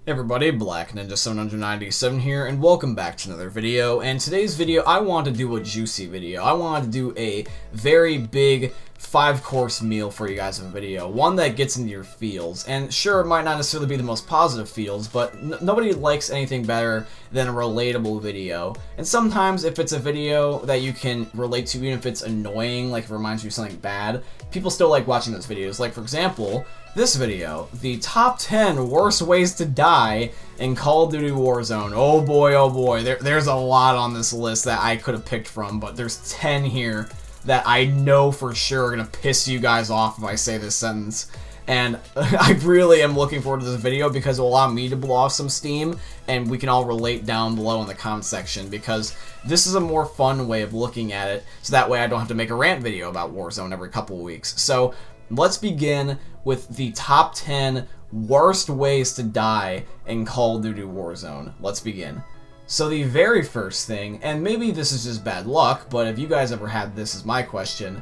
Hey everybody, Black Ninja 797 here, and welcome back to another video. And today's video, I wanted to do a juicy video. I wanted to do a very big 5-course meal for you guys in a video. One that gets into your feels. And sure, it might not necessarily be the most positive feels, but nobody likes anything better than a relatable video. And sometimes, if it's a video that you can relate to, even if it's annoying, like if it reminds you of something bad, people still like watching those videos. Like, for example, this video, the top 10 worst ways to die in Call of Duty Warzone. Oh boy, there's a lot on this list that I could have picked from, but there's 10 here that I know for sure are going to piss you guys off if I say this sentence. And I really am looking forward to this video because it will allow me to blow off some steam, and we can all relate down below in the comment section, because this is a more fun way of looking at it, so that way I don't have to make a rant video about Warzone every couple of weeks. So let's begin with the top 10 worst ways to die in Call of Duty Warzone. Let's begin. So the very first thing, and maybe this is just bad luck, but if you guys ever had this as my question,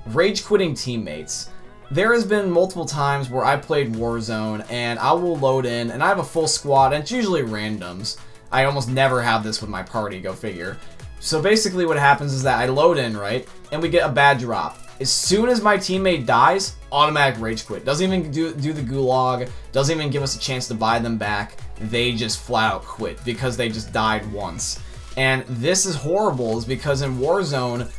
rage quitting teammates. There has been multiple times where I played Warzone and I will load in and I have a full squad, and it's usually randoms. I almost never have this with my party, go figure. So basically what happens is that I load in, right, and we get a bad drop. As soon as my teammate dies, automatic rage quit. Doesn't even do the gulag, doesn't even give us a chance to buy them back. They just flat out quit because they just died once. And this is horrible, is because in Warzone,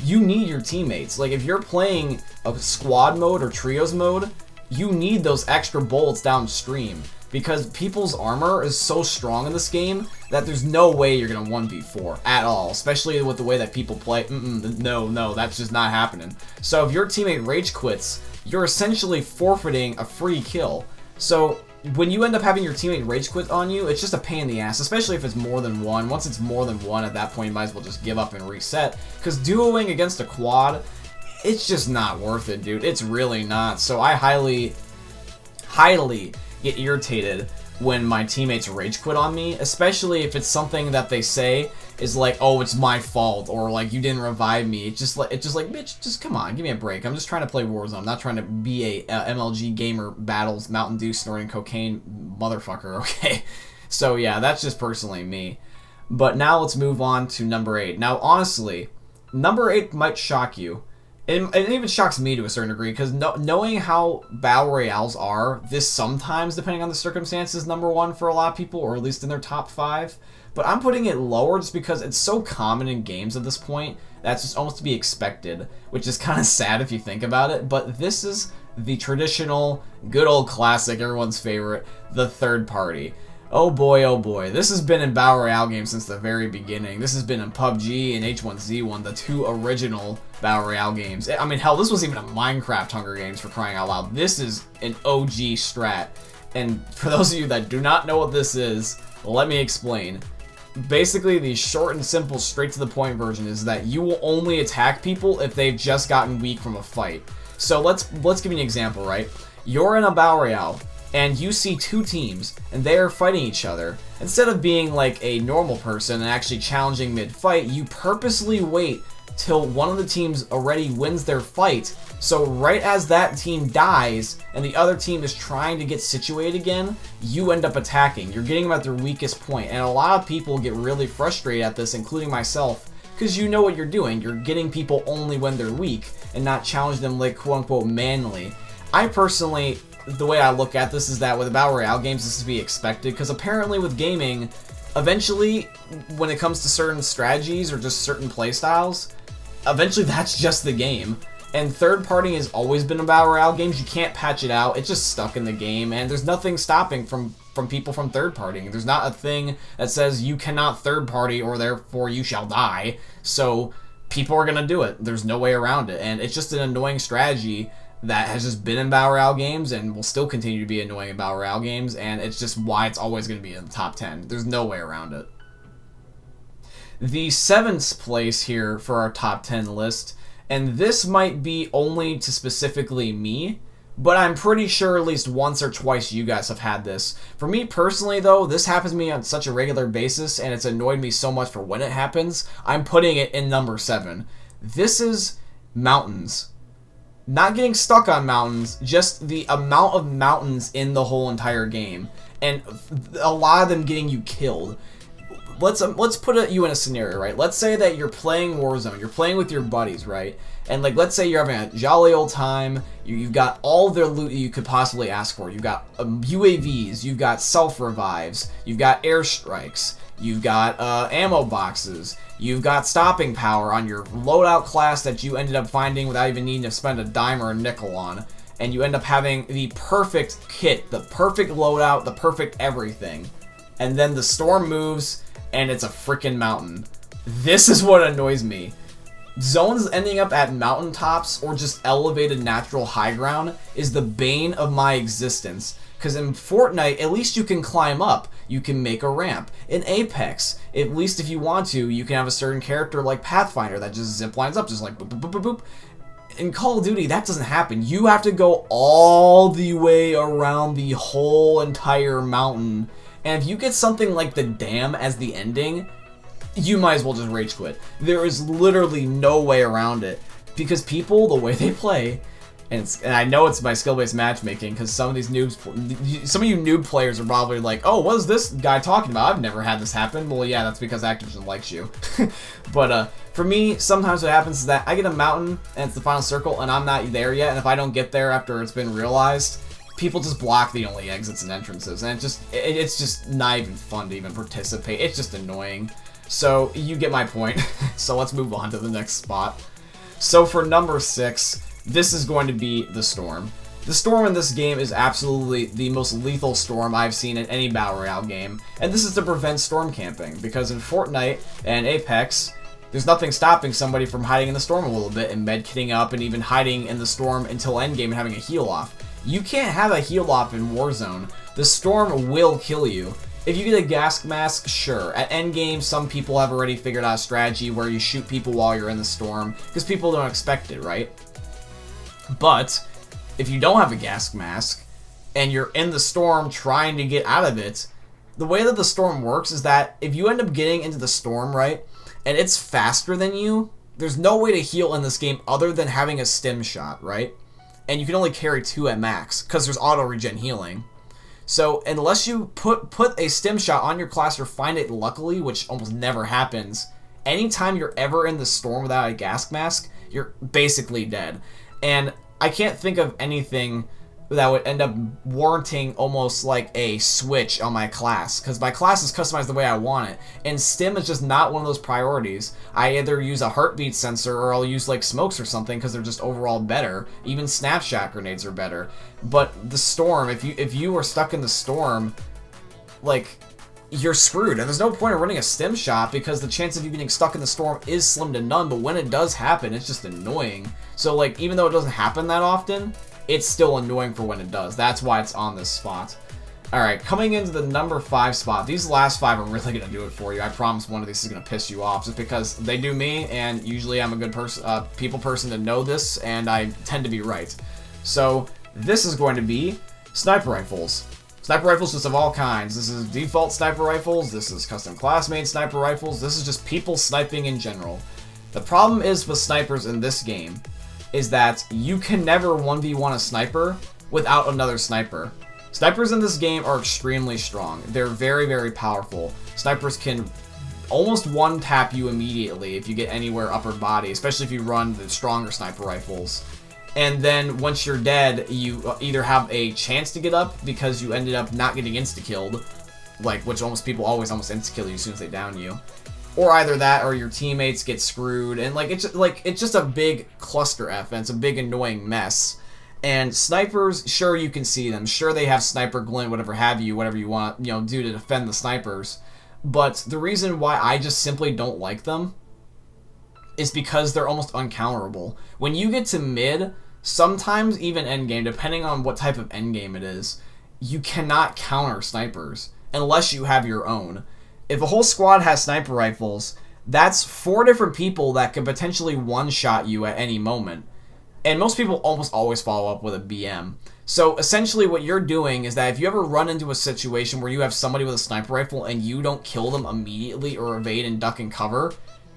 you need your teammates. Like, if you're playing a squad mode or trios mode, you need those extra bullets downstream, because people's armor is so strong in this game that there's no way you're gonna 1v4 at all, especially with the way that people play. No, that's just not happening. So if your teammate rage quits, you're essentially forfeiting a free kill. So when you end up having your teammate rage quit on you, it's just a pain in the ass, especially if it's more than one. Once it's more than one, at that point you might as well just give up and reset, because duoing against a quad, it's just not worth it, dude. It's really not. So I highly get irritated when my teammates rage quit on me, especially if it's something that they say is like, oh, it's my fault, or like, you didn't revive me. It's just like, bitch, just come on, give me a break. I'm just trying to play Warzone. I'm not trying to be a MLG gamer battles Mountain Dew snorting cocaine motherfucker, okay? So yeah, that's just personally me. But now let's move on to number 8. Now honestly, number 8 might shock you. It even shocks me to a certain degree, because knowing how Battle Royales are, this sometimes, depending on the circumstances, number 1 for a lot of people, or at least in their top 5. But I'm putting it lower just because it's so common in games at this point, that's just almost to be expected, which is kind of sad if you think about it. But this is the traditional, good old classic, everyone's favorite, the third party. Oh boy, this has been in Battle Royale games since the very beginning. This has been in PUBG and H1Z1, the 2 original Battle Royale games. I mean, hell, this was even a Minecraft Hunger Games, for crying out loud. This is an OG strat. And for those of you that do not know what this is, let me explain. Basically, the short and simple, straight to the point version is that you will only attack people if they've just gotten weak from a fight. So let's give you an example, right? You're in a Battle Royale, and you see 2 teams, and they are fighting each other. Instead of being like a normal person and actually challenging mid-fight, you purposely wait till one of the teams already wins their fight. So right as that team dies, and the other team is trying to get situated again, you end up attacking. You're getting them at their weakest point, and a lot of people get really frustrated at this, including myself, because you know what you're doing. You're getting people only when they're weak, and not challenge them like quote-unquote manly. I personally, the way I look at this is that with Battle Royale games, this is to be expected, because apparently with gaming, eventually, when it comes to certain strategies or just certain playstyles, eventually that's just the game. And third party has always been in Battle Royale games. You can't patch it out. It's just stuck in the game, and there's nothing stopping from people from third partying. There's not a thing that says you cannot third party or therefore you shall die. So people are gonna do it. There's no way around it, and it's just an annoying strategy that has just been in Battle Royale games and will still continue to be annoying in Battle Royale games, and it's just why it's always going to be in the top 10. There's no way around it. The 7th place here for our top 10 list, and this might be only to specifically me, but I'm pretty sure at least once or twice you guys have had this. For me personally though, this happens to me on such a regular basis, and it's annoyed me so much for when it happens, I'm putting it in number 7. This is mountains. Not getting stuck on mountains, just the amount of mountains in the whole entire game. And a lot of them getting you killed. Let's put you in a scenario, right? Let's say that you're playing Warzone, you're playing with your buddies, right? And like, let's say you're having a jolly old time. You've got all their loot you could possibly ask for. You've got UAVs, you've got self-revives, you've got airstrikes, you've got ammo boxes, you've got stopping power on your loadout class that you ended up finding without even needing to spend a dime or a nickel on. And you end up having the perfect kit, the perfect loadout, the perfect everything. And then the storm moves, and it's a freaking mountain. This is what annoys me. Zones ending up at mountaintops or just elevated natural high ground is the bane of my existence. Because in Fortnite, at least you can climb up. You can make a ramp. In Apex, at least if you want to, you can have a certain character like Pathfinder that just zip lines up, just like boop, boop, boop, boop, boop. In Call of Duty, that doesn't happen. You have to go all the way around the whole entire mountain. And if you get something like the dam as the ending, you might as well just rage quit. There is literally no way around it. Because people, the way they play, and I know it's my skill-based matchmaking, because some of these noobs, some of you noob players are probably like, oh, what is this guy talking about? I've never had this happen. Well, yeah, that's because Activision likes you. But for me, sometimes what happens is that I get a mountain, and it's the final circle, and I'm not there yet, and if I don't get there after it's been realized, people just block the only exits and entrances, and it's just not even fun to even participate. It's just annoying. So, you get my point. So let's move on to the next spot. So for number 6, this is going to be the Storm. The Storm in this game is absolutely the most lethal Storm I've seen in any Battle Royale game, and this is to prevent storm camping, because in Fortnite and Apex, there's nothing stopping somebody from hiding in the storm a little bit and medkitting up and even hiding in the storm until endgame and having a heal off. You can't have a heal off in Warzone. The storm will kill you. If you get a gas mask, sure. At endgame, some people have already figured out a strategy where you shoot people while you're in the storm, because people don't expect it, right? But if you don't have a gas mask, and you're in the storm trying to get out of it, the way that the storm works is that if you end up getting into the storm, right, and it's faster than you, there's no way to heal in this game other than having a stim shot, right? And you can only carry 2 at max, because there's auto-regen healing. So unless you put a stim shot on your class or find it luckily, which almost never happens, anytime you're ever in the storm without a gas mask, you're basically dead. And I can't think of anything that would end up warranting almost like a switch on my class, because my class is customized the way I want it, and stim is just not one of those priorities. I either use a heartbeat sensor or I'll use like smokes or something because they're just overall better. Even snapshot grenades are better. But the storm, if you are stuck in the storm, like, you're screwed, and there's no point in running a stim shot because the chance of you getting stuck in the storm is slim to none, but when it does happen, it's just annoying. So like, even though it doesn't happen that often, it's still annoying for when it does. That's why it's on this spot. Alright, coming into the number 5 spot. These last 5 are really going to do it for you. I promise one of these is going to piss you off, just because they do me, and usually I'm a good person, people person to know this, and I tend to be right. So, this is going to be sniper rifles. Sniper rifles just of all kinds. This is default sniper rifles, this is custom class-made sniper rifles, this is just people sniping in general. The problem is with snipers in this game is that you can never 1v1 a sniper without another sniper. Snipers in this game are extremely strong. They're very, very powerful. Snipers can almost one-tap you immediately if you get anywhere upper body, especially if you run the stronger sniper rifles. And then once you're dead, you either have a chance to get up because you ended up not getting insta-killed, like, which people always almost insta-kill you as soon as they down you. Or either that, or your teammates get screwed, and it's just a big cluster F, and it's a big annoying mess. And snipers, sure, you can see them, sure they have sniper glint, whatever you want, do to defend the snipers. But the reason why I just simply don't like them is because they're almost uncounterable. When you get to mid, sometimes even endgame, depending on what type of endgame it is, you cannot counter snipers unless you have your own. If a whole squad has sniper rifles, that's 4 different people that could potentially one-shot you at any moment. And most people almost always follow up with a BM. So essentially what you're doing is that if you ever run into a situation where you have somebody with a sniper rifle and you don't kill them immediately or evade and duck and cover,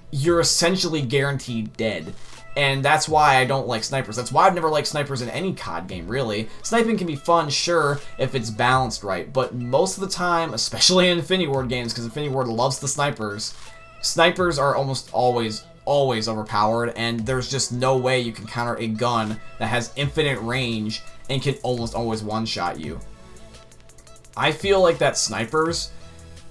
you're essentially guaranteed dead. And that's why I don't like snipers. That's why I've never liked snipers in any COD game, really. Sniping can be fun, sure, if it's balanced right. But most of the time, especially in Infinity Ward games, because Infinity Ward loves the snipers, snipers are almost always overpowered, and there's just no way you can counter a gun that has infinite range and can almost always one-shot you. I feel like that snipers,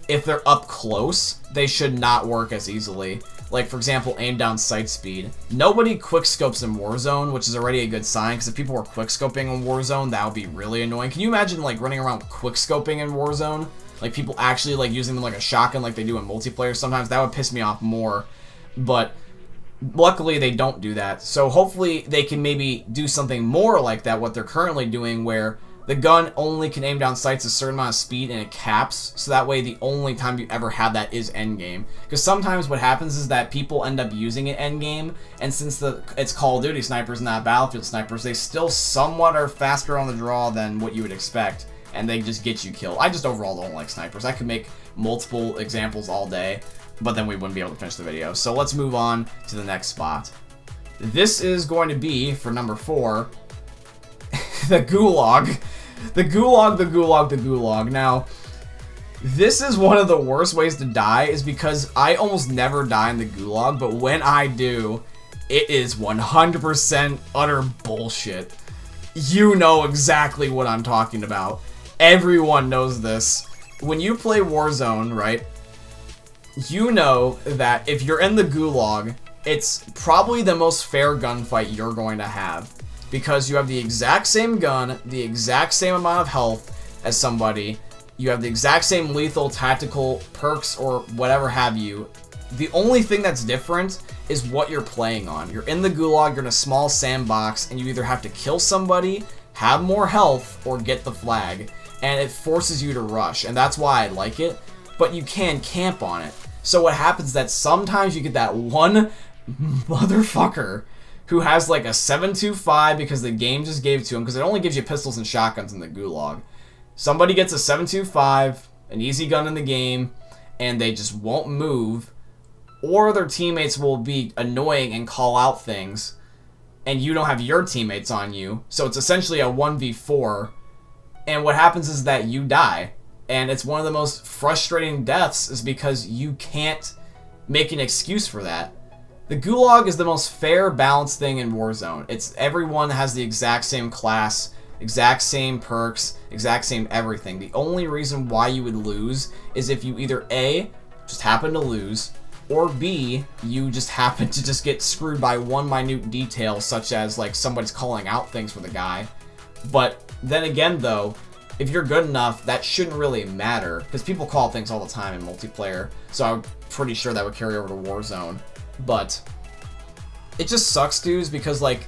if they're up close, they should not work as easily. Like, for example, aim down sight speed. Nobody quickscopes in Warzone, which is already a good sign, because if people were quickscoping in Warzone, that would be really annoying. Can you imagine, like, running around quickscoping in Warzone? Like, people actually, like, using them like a shotgun like they do in multiplayer sometimes? That would piss me off more. But luckily, they don't do that. So hopefully, they can maybe do something more like that, what they're currently doing, where the gun only can aim down sights a certain amount of speed and it caps, so that way the only time you ever have that is endgame. Because sometimes what happens is that people end up using it endgame, and since it's Call of Duty snipers, not Battlefield snipers, they still somewhat are faster on the draw than what you would expect, and they just get you killed. I just overall don't like snipers. I could make multiple examples all day, but then we wouldn't be able to finish the video. So let's move on to the next spot. This is going to be, for number 4, the Gulag. The Gulag. Now, this is one of the worst ways to die, is because I almost never die in the Gulag, but when I do, it is 100% utter bullshit. You know exactly what I'm talking about. Everyone knows this. When you play Warzone, right, you know that if you're in the Gulag, it's probably the most fair gunfight you're going to have. Because you have the exact same gun, the exact same amount of health as somebody, you have the exact same lethal tactical perks or whatever have you. The only thing that's different is what you're playing on. You're in the Gulag, you're in a small sandbox, and you either have to kill somebody, have more health, or get the flag. And it forces you to rush, and that's why I like it, but you can camp on it. So what happens is that sometimes you get that one motherfucker who has like a 7.25 because the game just gave it to him, because it only gives you pistols and shotguns in the Gulag. Somebody gets a 7.25, an easy gun in the game, and they just won't move, or their teammates will be annoying and call out things, and you don't have your teammates on you, so it's essentially a 1v4, and what happens is that you die, and it's one of the most frustrating deaths is because you can't make an excuse for that. The Gulag is the most fair, balanced thing in Warzone. It's everyone has the exact same class, exact same perks, exact same everything. The only reason why you would lose is if you either A, just happen to lose, or B, you just happen to just get screwed by one minute detail, such as like somebody's calling out things for the guy. But then again though, if you're good enough, that shouldn't really matter, because people call things all the time in multiplayer, so I'm pretty sure that would carry over to Warzone. But it just sucks, dudes, because like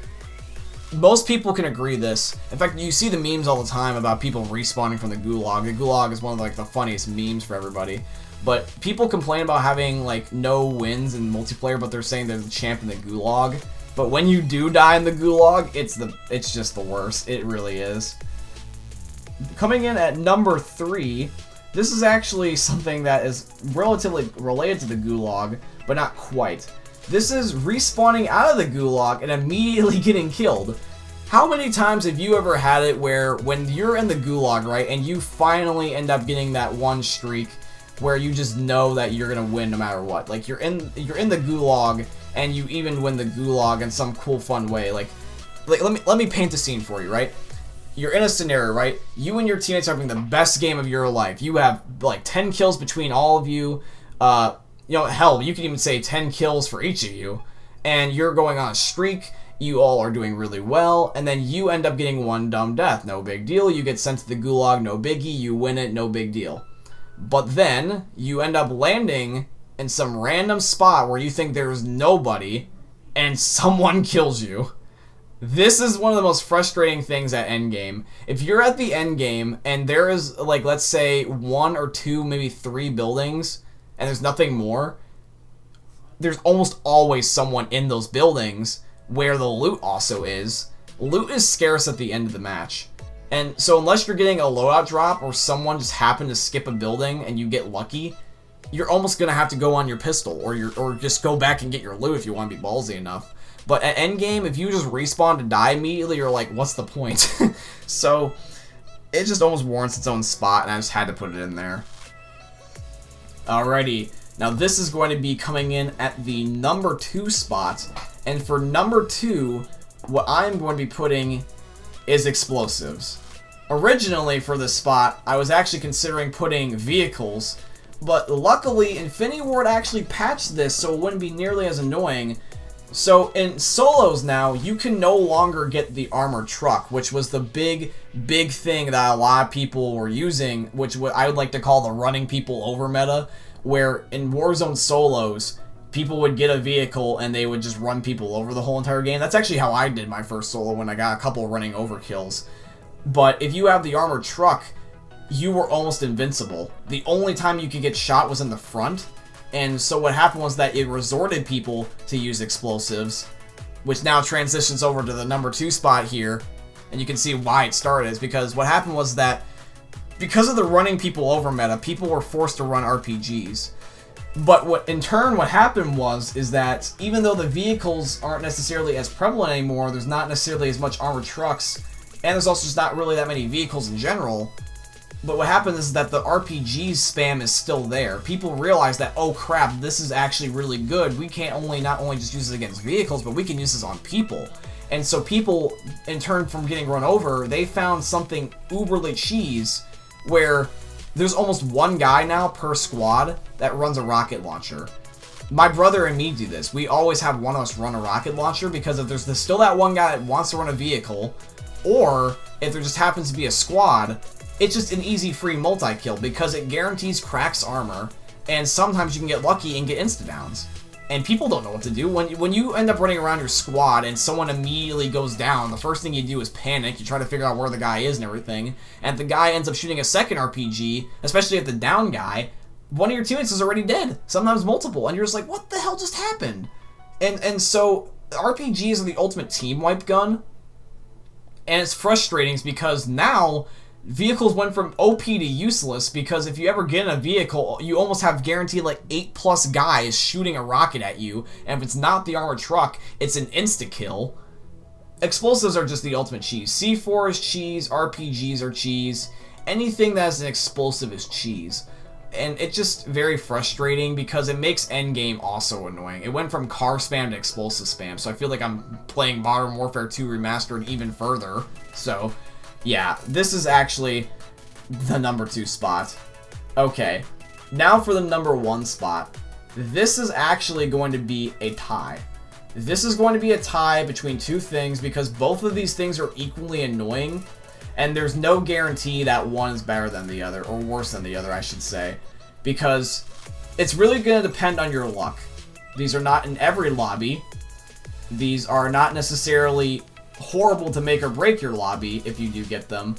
most people can agree this. In fact, you see the memes all the time about people respawning from the Gulag. The Gulag is one of like the funniest memes for everybody. But people complain about having like no wins in multiplayer, but they're saying they're the champ in the Gulag. But when you do die in the Gulag, it's just the worst. It really is. Coming in at number 3, this is actually something that is relatively related to the Gulag, but not quite. This is respawning out of the Gulag and immediately getting killed. How many times have you ever had it where when you're in the Gulag, right, and you finally end up getting that one streak where you just know that you're gonna win no matter what? Like you're in the Gulag and you even win the Gulag in some cool fun way. Like let me paint the scene for you, right? You're in a scenario, right? You and your teammates are having the best game of your life. You have like 10 kills between all of you. You know, hell, you can even say 10 kills for each of you. And you're going on a streak. You all are doing really well. And then you end up getting one dumb death. No big deal. You get sent to the Gulag. No biggie. You win it. No big deal. But then you end up landing in some random spot where you think there's nobody. And someone kills you. This is one of the most frustrating things at endgame. If you're at the endgame and there is, like, let's say 1 or 2, maybe 3 buildings, and there's nothing more, there's almost always someone in those buildings where the loot also is. Loot is scarce at the end of the match. And so unless you're getting a loadout drop or someone just happened to skip a building and you get lucky, you're almost going to have to go on your pistol or just go back and get your loot if you want to be ballsy enough. But at endgame, if you just respawn to die immediately, you're like, what's the point? So it just almost warrants its own spot, and I just had to put it in there. Alrighty, now this is going to be coming in at the number 2 spot, and for number 2, what I'm going to be putting is explosives. Originally for this spot, I was actually considering putting vehicles, but luckily Infinity Ward actually patched this so it wouldn't be nearly as annoying. So in solos now, you can no longer get the armored truck, which was the big thing that a lot of people were using, which I would like to call the running people over meta, where in Warzone solos, people would get a vehicle and they would just run people over the whole entire game. That's actually how I did my first solo when I got a couple running over kills. But if you have the armored truck, you were almost invincible. The only time you could get shot was in the front. And so what happened was that it resorted people to use explosives, which now transitions over to the number 2 spot here. And you can see why it started, is because what happened was that because of the running people over meta, people were forced to run RPGs. But what happened is that even though the vehicles aren't necessarily as prevalent anymore, there's not necessarily as much armored trucks, and there's also just not really that many vehicles in general. But what happens is that the RPG spam is still there. People realize that, oh crap, this is actually really good. We can't not only just use it against vehicles, but we can use this on people. And so people, in turn from getting run over, they found something uberly cheese, where there's almost one guy now per squad that runs a rocket launcher. My brother and me do this. We always have one of us run a rocket launcher, because if there's still that one guy that wants to run a vehicle, or if there just happens to be a squad, it's just an easy free multi-kill, because it guarantees cracks armor, and sometimes you can get lucky and get insta-downs. And people don't know what to do. When you end up running around your squad and someone immediately goes down, the first thing you do is panic. You try to figure out where the guy is and everything. And if the guy ends up shooting a second RPG, especially at the down guy, one of your teammates is already dead. Sometimes multiple. And you're just like, what the hell just happened? And so RPGs are the ultimate team wipe gun. And it's frustrating because now vehicles went from OP to useless, because if you ever get in a vehicle, you almost have guaranteed like 8+ guys shooting a rocket at you, and if it's not the armored truck, it's an insta-kill. Explosives are just the ultimate cheese. C4 is cheese, RPGs are cheese, anything that has an explosive is cheese. And it's just very frustrating because it makes endgame also annoying. It went from car spam to explosive spam, so I feel like I'm playing Modern Warfare 2 Remastered even further. So yeah, this is actually the number 2 spot. Okay, now for the number 1 spot. This is actually going to be a tie. This is going to be a tie between two things, because both of these things are equally annoying, and there's no guarantee that one is better than the other, or worse than the other, I should say, because it's really going to depend on your luck. These are not in every lobby. These are not necessarily horrible to make or break your lobby if you do get them,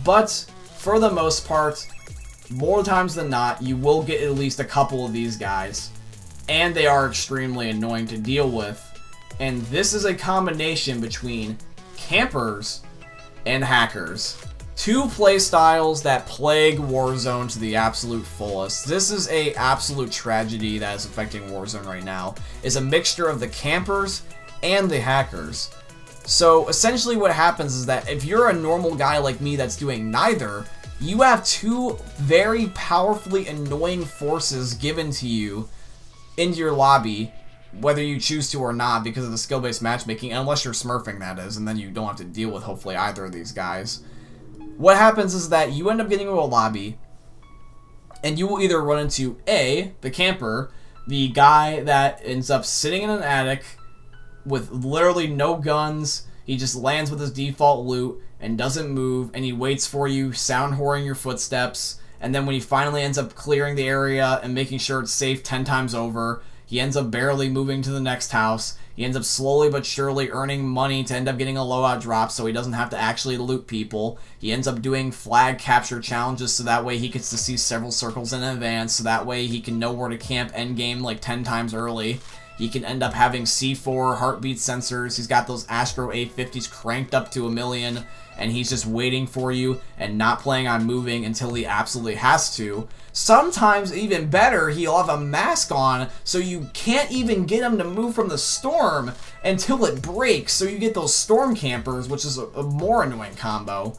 but for the most part, more times than not, you will get at least a couple of these guys, and they are extremely annoying to deal with. And this is a combination between campers and hackers. Two playstyles that plague Warzone to the absolute fullest. This is a absolute tragedy that is affecting Warzone right now, is a mixture of the campers and the hackers. So essentially what happens is that if you're a normal guy like me that's doing neither, you have two very powerfully annoying forces given to you into your lobby, whether you choose to or not, because of the skill-based matchmaking, unless you're smurfing, that is, and then you don't have to deal with, hopefully, either of these guys. What happens is that you end up getting into a lobby, and you will either run into A, the camper, the guy that ends up sitting in an attic with literally no guns. He just lands with his default loot and doesn't move, and he waits for you, sound whoring your footsteps, and then when he finally ends up clearing the area and making sure it's safe 10 times over, he ends up barely moving to the next house. He ends up slowly but surely earning money to end up getting a loadout drop so he doesn't have to actually loot people. He ends up doing flag capture challenges so that way he gets to see several circles in advance, so that way he can know where to camp endgame like 10 times early. He can end up having C4 heartbeat sensors. He's got those Astro A50s cranked up to 1,000,000, and he's just waiting for you and not planning on moving until he absolutely has to. Sometimes, even better, he'll have a mask on, so you can't even get him to move from the storm until it breaks, so you get those storm campers, which is a more annoying combo.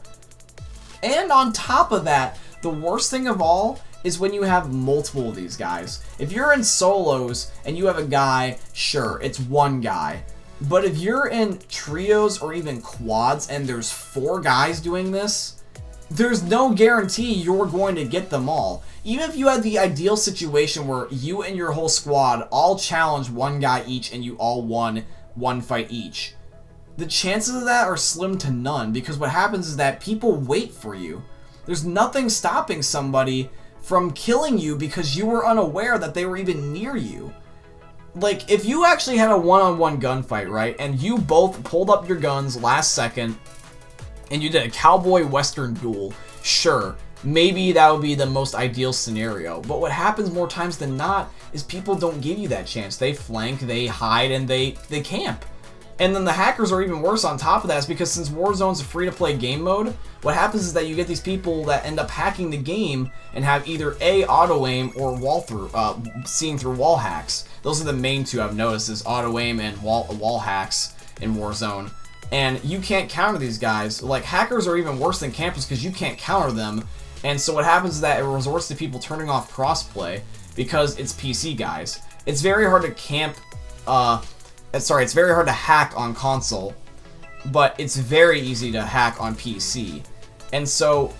And on top of that, the worst thing of all is when you have multiple of these guys. If you're in solos and you have a guy, sure, it's one guy. But if you're in trios or even quads and there's 4 guys doing this, there's no guarantee you're going to get them all. Even if you had the ideal situation where you and your whole squad all challenge one guy each and you all won one fight each, the chances of that are slim to none, because what happens is that people wait for you. There's nothing stopping somebody from killing you because you were unaware that they were even near you. Like, if you actually had a one-on-one gunfight, right, and you both pulled up your guns last second and you did a cowboy western duel, sure, maybe that would be the most ideal scenario. But what happens more times than not is people don't give you that chance. They flank, they hide, and they camp. And then the hackers are even worse on top of that, is because since Warzone's a free-to-play game mode, what happens is that you get these people that end up hacking the game and have either A, auto-aim, or seeing through wall hacks. Those are the main two I've noticed, is auto-aim and wall hacks in Warzone. And you can't counter these guys. Like, hackers are even worse than campers because you can't counter them. And so what happens is that it resorts to people turning off crossplay because it's PC guys. It's very hard to camp, it's very hard to hack on console, but it's very easy to hack on PC. And so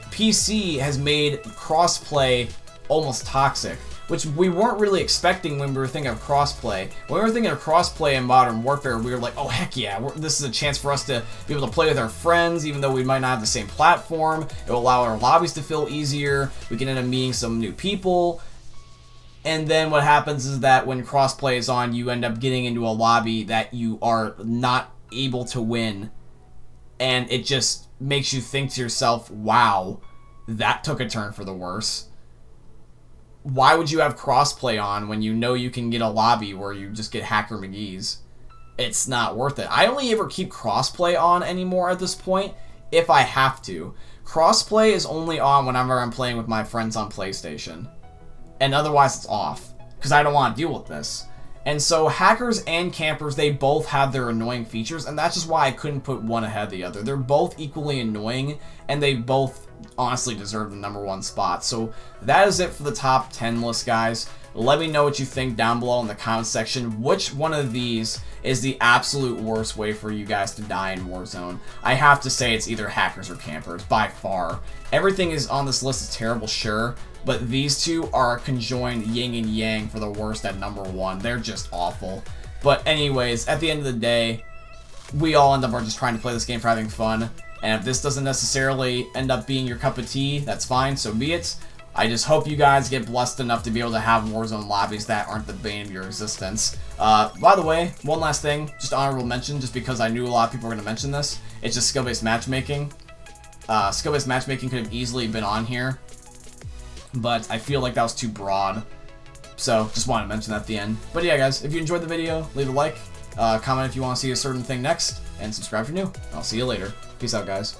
PC has made crossplay almost toxic, which we weren't really expecting when we were thinking of crossplay. When we were thinking of crossplay in Modern Warfare, we were like, oh heck yeah, this is a chance for us to be able to play with our friends, even though we might not have the same platform. It will allow our lobbies to feel easier. We can end up meeting some new people. And then what happens is that when crossplay is on, you end up getting into a lobby that you are not able to win. And it just makes you think to yourself, wow, that took a turn for the worse. Why would you have crossplay on when you know you can get a lobby where you just get Hacker McGee's? It's not worth it. I only ever keep crossplay on anymore at this point if I have to. Crossplay is only on whenever I'm playing with my friends on PlayStation. And otherwise it's off, because I don't want to deal with this. And so hackers and campers, they both have their annoying features, and that's just why I couldn't put one ahead of the other. They're both equally annoying, and they both honestly deserve the #1 spot. So that is it for the top 10 list, guys. Let me know what you think down below in the comment section. Which one of these is the absolute worst way for you guys to die in Warzone? I have to say it's either hackers or campers, by far. Everything is on this list is terrible, sure, but these two are conjoined yin and yang for the worst at #1. They're just awful. But anyways, at the end of the day, we all end up just trying to play this game for having fun. And if this doesn't necessarily end up being your cup of tea, that's fine, so be it. I just hope you guys get blessed enough to be able to have Warzone lobbies that aren't the bane of your existence. By the way, one last thing, just honorable mention, just because I knew a lot of people were going to mention this. It's just skill-based matchmaking. Skill-based matchmaking could have easily been on here, but I feel like that was too broad. So, just wanted to mention that at the end. But yeah, guys, if you enjoyed the video, leave a like, comment if you want to see a certain thing next, and subscribe if you're new. I'll see you later. Peace out, guys.